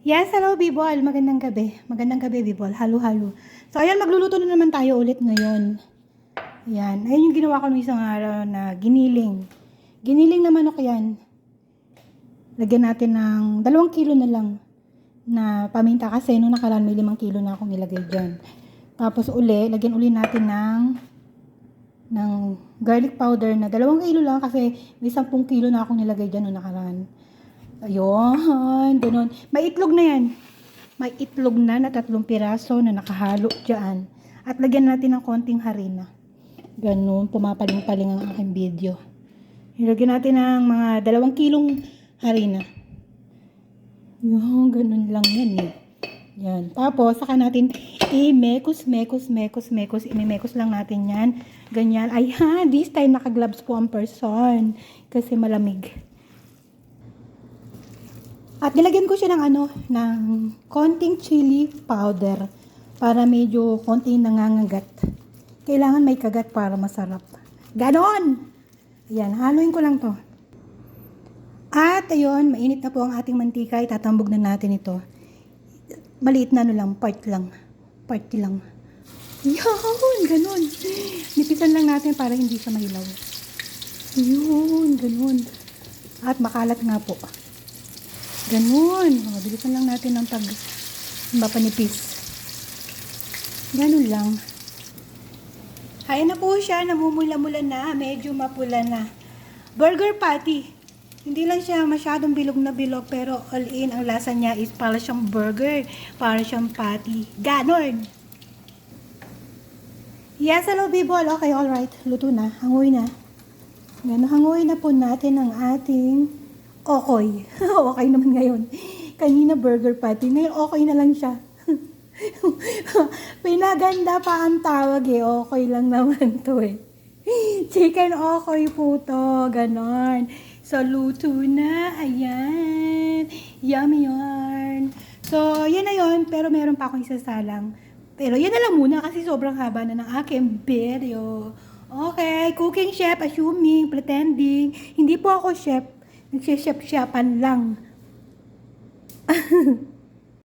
Yes, hello Bibol. Magandang gabi. Magandang gabi Bibol. Halo-halo. So ayan, magluluto na naman tayo ulit ngayon. Ayan. Ayun yung ginawa ko nung isang araw na giniling. Giniling na manok yan. Lagyan natin ng 2 kilo na lang na paminta kasi nung nakaraan may 5 kilo na akong nilagay dyan. Tapos lagyan uli natin ng garlic powder na 2 kilo lang kasi may 10 kilo na akong nilagay dyan nung nakaraan. Ayun, ganun. May itlog na yan. May itlog na 3 piraso na nakahalo dyan. At lagyan natin ng konting harina. Ganun, pumapaling-paling ang aking video. Ilagyan natin ng mga 2 kilong harina. Yun, ganun lang yan eh. Yan. Tapos, saka natin i-mekos lang natin yan. Ganyan. Ay ha, this time naka-gloves po ang person. Kasi malamig. At nilagyan ko siya ng konting chili powder para medyo konting nangangagat. Kailangan may kagat para masarap. Ganon! Ayan, haluin ko lang to. At ayun, mainit na po ang ating mantika. Itatambog na natin ito. Maliit na lang, party lang. Yun, ganon. Nipisan lang natin para hindi siya mahilaw. Yun, ganon. At makalat nga po. Ganun. O, bilisan lang natin ng mapanipis. Ganun lang. Ayan na po siya. Namumula-mula na. Medyo mapula na. Burger patty. Hindi lang siya masyadong bilog na bilog. Pero all in, ang lasa niya is para siyang burger. Para siyang patty. Ganun. Yes, hello Bibol. Okay, alright. Luto na. Hangoy na. Ganun, hangoy na po natin ang ating okoy. Okay naman ngayon. Kanina burger patty. Ngayon okay na lang siya. Pinaganda pa ang tawag eh. Okay lang naman to eh. Chicken okoy po to. Ganon. So, luto na. Ayan. Yummy yarn. So, yan na yun. Pero meron pa akong isasalang. Pero yan na lang muna kasi sobrang haba na ng aking video. Okay. Cooking chef, assuming, pretending. Hindi po ako chef. Nagsiship-shipan lang.